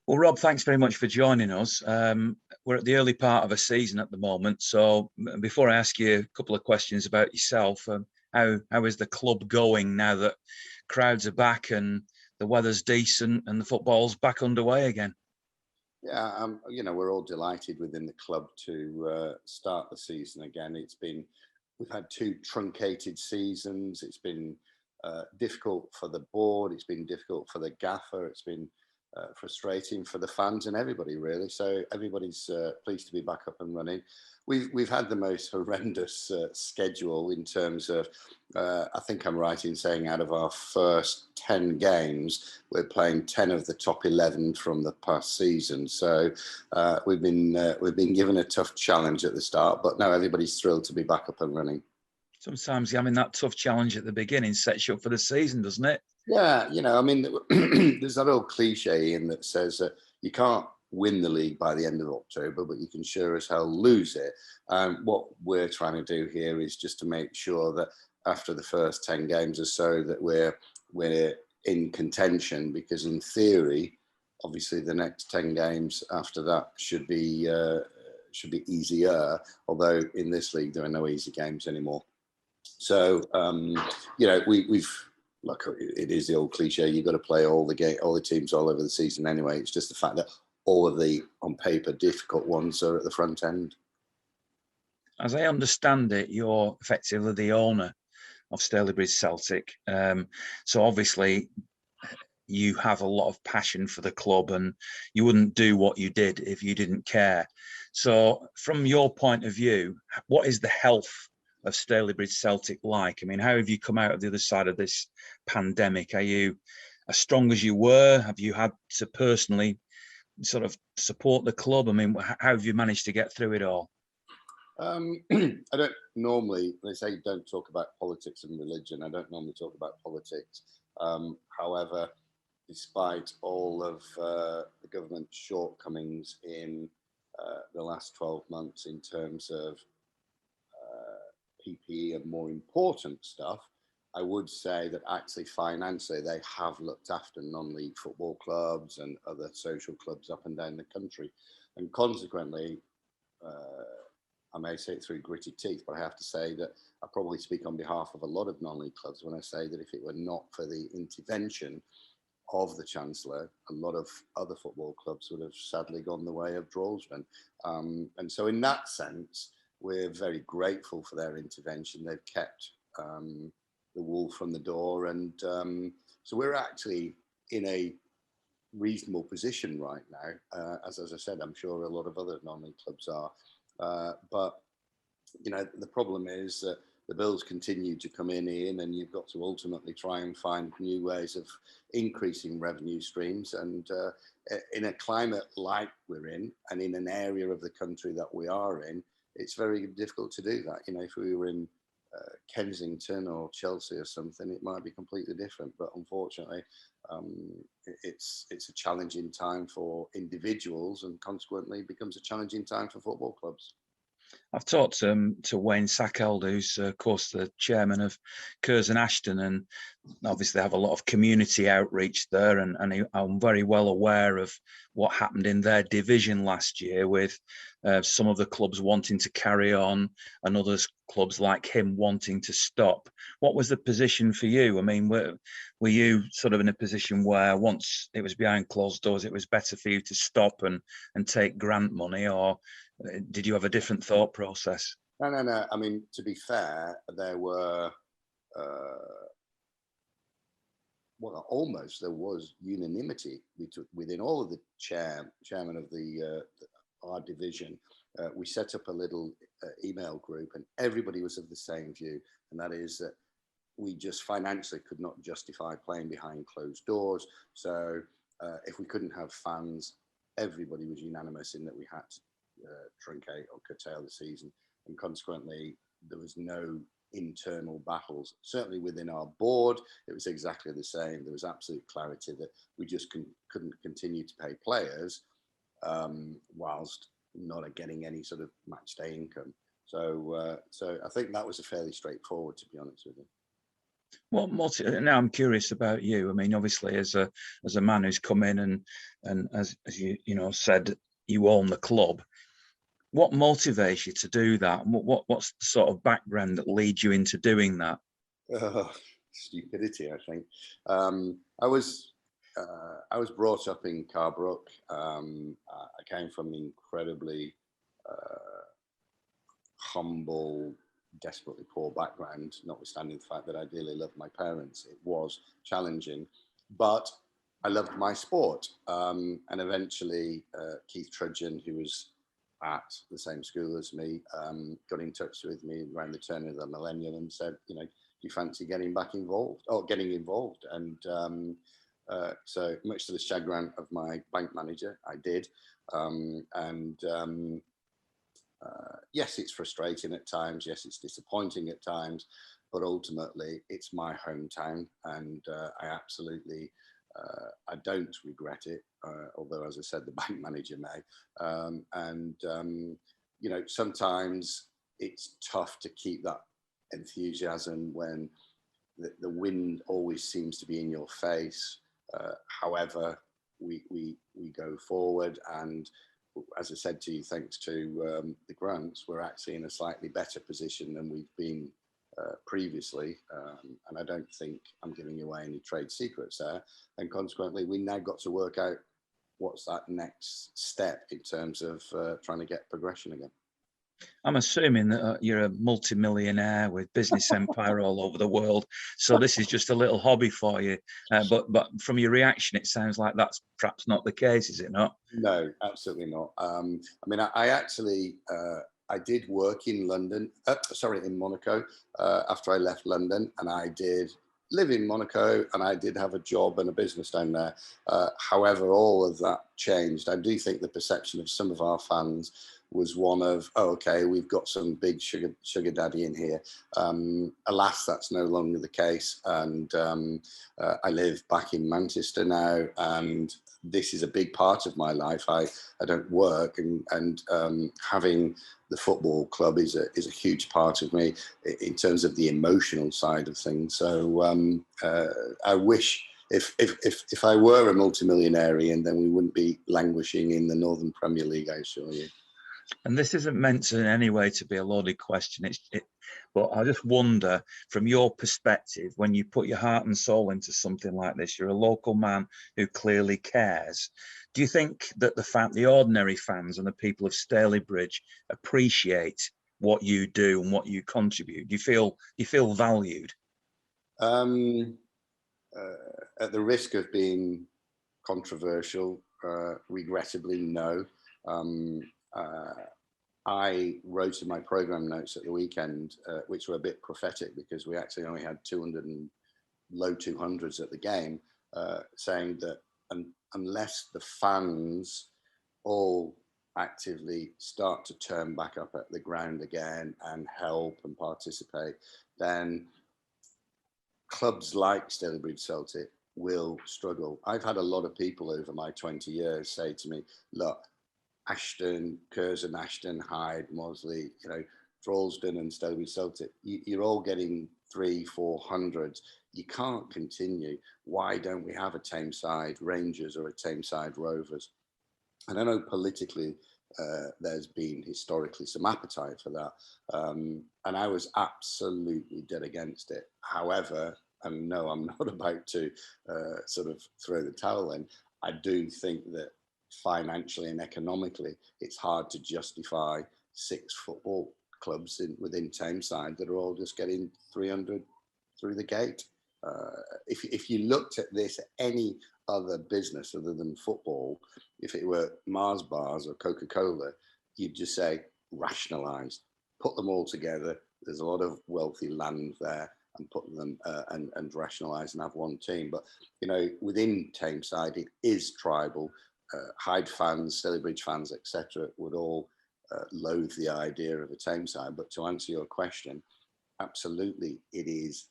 Well, Rob, thanks very much for joining us. We're at the early part of a season at the moment, so before I ask you a couple of questions about yourself, how is the club going now that crowds are back and the weather's decent and the football's back underway again? Yeah, we're all delighted within the club to start the season again. We've had two truncated seasons. It's been difficult for the board. It's been difficult for the gaffer. It's been frustrating for the fans and everybody really. So everybody's pleased to be back up and running. We've had the most horrendous schedule in terms of. I think I'm right in saying out of our first 10 games, we're playing 10 of the top 11 from the past season. So we've been given a tough challenge at the start, but now everybody's thrilled to be back up and running. Sometimes having that tough challenge at the beginning sets you up for the season, doesn't it? Yeah, I mean, there's that old cliche in that says that you can't win the league by the end of October, but you can sure as hell lose it. What we're trying to do here is just to make sure that after the first 10 games or so that we're in contention, because in theory, obviously the next 10 games after that should be easier. Although in this league there are no easy games anymore. So we've like it is the old cliche. You've got to play all the teams all over the season anyway. It's just the fact that all of the on paper difficult ones are at the front end. As I understand it, you're effectively the owner of Stalybridge Celtic. So obviously you have a lot of passion for the club and you wouldn't do what you did if you didn't care. So from your point of view, what is the health of Stalybridge Celtic like? I mean, how have you come out of the other side of this pandemic? Are you as strong as you were? Have you had to personally sort of support the club? I mean, how have you managed to get through it all? I don't normally, they say don't talk about politics and religion. I don't normally talk about politics. However, despite all of the government's shortcomings in the last 12 months in terms of PPE and more important stuff, I would say that actually financially they have looked after non-league football clubs and other social clubs up and down the country. And consequently, I may say it through gritted teeth, but I have to say that I probably speak on behalf of a lot of non-league clubs when I say that if it were not for the intervention of the Chancellor, a lot of other football clubs would have sadly gone the way of Droylsden. And so in that sense, we're very grateful for their intervention. They've kept the wool from the door. And so we're actually in a reasonable position right now. As I said, I'm sure a lot of other non-league clubs are. But the problem is that the bills continue to come in, and you've got to ultimately try and find new ways of increasing revenue streams. And in a climate like we're in, and in an area of the country that we are in, it's very difficult to do that. If we were in Kensington or Chelsea or something, it might be completely different. But unfortunately, it's a challenging time for individuals, and consequently becomes a challenging time for football clubs. I've talked to Wayne Sackeld, who's of course the chairman of Curzon Ashton, and obviously have a lot of community outreach there. And I'm very well aware of what happened in their division last year, with some of the clubs wanting to carry on and others clubs like him wanting to stop. What was the position for you? I mean, were you sort of in a position where once it was behind closed doors, it was better for you to stop and take grant money, or did you have a different thought process? No. I mean, to be fair, there were there was unanimity within all of the chairman of our division. We set up a little email group, and everybody was of the same view, and that is that we just financially could not justify playing behind closed doors. So if we couldn't have fans, everybody was unanimous in that we had to truncate or curtail the season, and consequently there was no internal battles. Certainly within our board, it was exactly the same. There was absolute clarity that we just couldn't continue to pay players whilst not getting any sort of match day income. So I think that was a fairly straightforward, to be honest with you. Now I'm curious about you. I mean, obviously, as a man who's come in and as you said, you own the club. What motivates you to do that? What's the sort of background that leads you into doing that? Stupidity, I think. I was brought up in Carbrook. I came from incredibly humble, desperately poor background, notwithstanding the fact that I dearly loved my parents. It was challenging, but I loved my sport. And eventually, Keith Trudgeon, who was at the same school as me, got in touch with me around the turn of the millennium and said, do you fancy getting involved? And so, much to the chagrin of my bank manager, I did. Yes, it's frustrating at times. Yes, it's disappointing at times, but ultimately, it's my hometown, and I absolutely, I don't regret it. Although, as I said, the bank manager may. Sometimes it's tough to keep that enthusiasm when the wind always seems to be in your face. However, we go forward, and as I said to you, thanks to the grants, we're actually in a slightly better position than we've been previously. And I don't think I'm giving away any trade secrets there. And consequently, we now got to work out what's that next step in terms of trying to get progression again. I'm assuming that you're a multimillionaire with business empire all over the world. So this is just a little hobby for you. But from your reaction, it sounds like that's perhaps not the case, is it not? No, absolutely not. I actually, I did work in London, in Monaco, after I left London, and I did live in Monaco, and I did have a job and a business down there. However, all of that changed. I do think the perception of some of our fans was one of, oh, okay, we've got some big sugar daddy in here. Alas, that's no longer the case. And I live back in Manchester now, and this is a big part of my life. I don't work, and having the football club is a huge part of me in terms of the emotional side of things. So I wish if I were a multimillionarian, then we wouldn't be languishing in the Northern Premier League, I assure you. And this isn't meant to in any way to be a loaded question. But I just wonder, from your perspective, when you put your heart and soul into something like this, you're a local man who clearly cares. Do you think that the ordinary fans and the people of Stalybridge appreciate what you do and what you contribute? Do you feel valued? At the risk of being controversial, regrettably, no. I wrote in my program notes at the weekend, which were a bit prophetic because we actually only had 200 and low 200s at the game, saying that unless the fans all actively start to turn back up at the ground again and help and participate, then clubs like Stalybridge Celtic will struggle. I've had a lot of people over my 20 years say to me, look, Ashton, Curzon, Ashton, Hyde, Mosley, Droylsden and Stalybridge Celtic, you're all getting 300-400s. You can't continue. Why don't we have a Tameside Rangers or a Tameside Rovers? And I know politically there's been historically some appetite for that. And I was absolutely dead against it. However, and no, I'm not about to sort of throw the towel in. I do think that financially and economically, it's hard to justify 6 football clubs within Tameside that are all just getting 300 through the gate. If you looked at this, any other business other than football, if it were Mars bars or Coca-Cola, you'd just say rationalise, put them all together. There's a lot of wealthy land there, and put them and rationalise and have one team. But within Tameside, it is tribal. Hyde fans, Stalybridge fans, etc., would all loathe the idea of a Tameside. But to answer your question, absolutely, it is.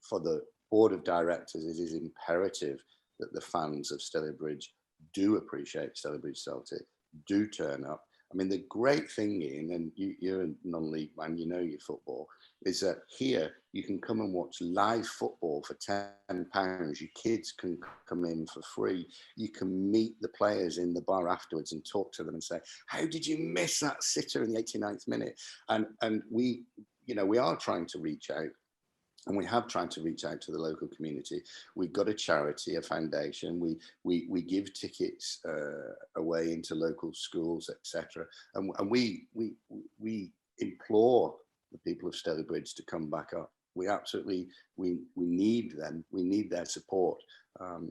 For the board of directors, it is imperative that the fans of Stalybridge do appreciate Stalybridge Celtic, do turn up, I mean, the great thing, Ian, and you're a non-league man, you know your football, is that here you can come and watch live football for £10. Your kids can come in for free. You can meet the players in the bar afterwards and talk to them and say, how did you miss that sitter in the 89th minute? And we, you know, we are trying to reach out. And we have tried to reach out to the local community. We've got a charity, a foundation. We give tickets away into local schools, etc. And we implore the people of Stalybridge to come back up. We absolutely we need them. We need their support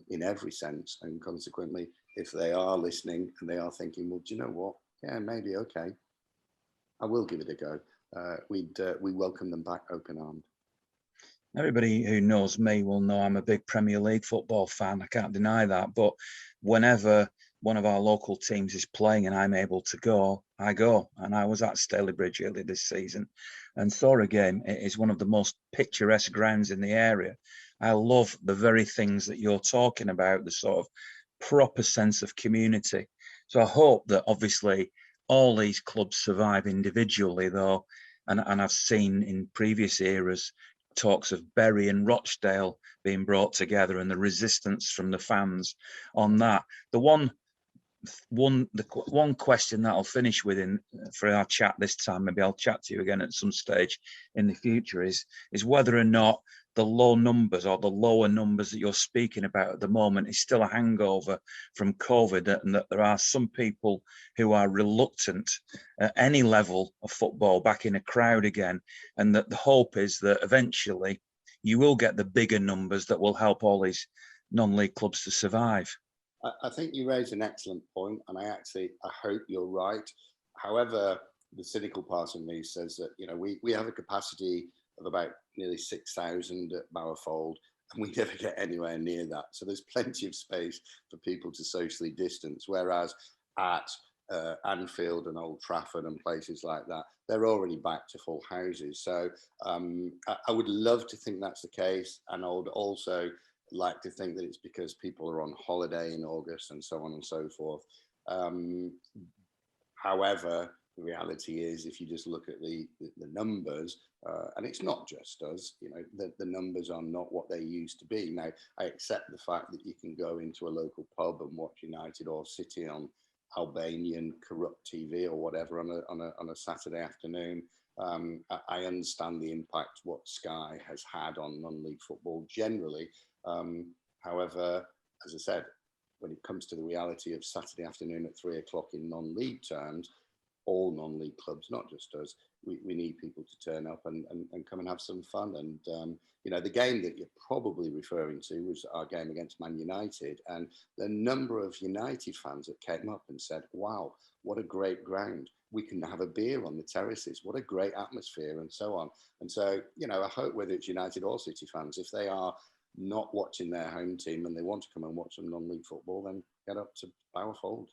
in every sense. And consequently, if they are listening and they are thinking, well, do you know what? Yeah, maybe okay. I will give it a go. We welcome them back open armed. Everybody who knows me will know I'm a big Premier League football fan. I can't deny that. But whenever one of our local teams is playing and I'm able to go, I go. And I was at Stalybridge early this season and saw a game. It is one of the most picturesque grounds in the area. I love the very things that you're talking about, the sort of proper sense of community. So I hope that obviously all these clubs survive individually, though. And I've seen in previous eras talks of Bury and Rochdale being brought together and the resistance from the fans on that. The one question that I'll finish with for our chat this time, maybe I'll chat to you again at some stage in the future, is whether or not the low numbers or the lower numbers that you're speaking about at the moment is still a hangover from COVID, and that there are some people who are reluctant at any level of football back in a crowd again, and that the hope is that eventually you will get the bigger numbers that will help all these non-league clubs to survive. I think you raise an excellent point, and I hope you're right. However, the cynical part of me says that, you know, we have a capacity of about nearly 6,000 at Bowerfold, and we never get anywhere near that. So there's plenty of space for people to socially distance, whereas at Anfield and Old Trafford and places like that, they're already back to full houses. So I would love to think that's the case, and I would also like to think that it's because people are on holiday in August and so on and so forth. However, the reality is, if you just look at the numbers, and it's not just us, you know, the numbers are not what they used to be. Now, I accept the fact that you can go into a local pub and watch United or City on Albanian corrupt TV or whatever on a Saturday afternoon. I understand the impact what Sky has had on non-league football generally. However, as I said, when it comes to the reality of Saturday afternoon at 3 o'clock in non-league terms, all non-league clubs, not just us, we need people to turn up and come and have some fun. And, you know, the game that you're probably referring to was our game against Man United. And the number of United fans that came up and said, wow, what a great ground. We can have a beer on the terraces. What a great atmosphere, and so on. And so, you know, I hope whether it's United or City fans, if they are not watching their home team and they want to come and watch some non-league football, then get up to Bowerfold.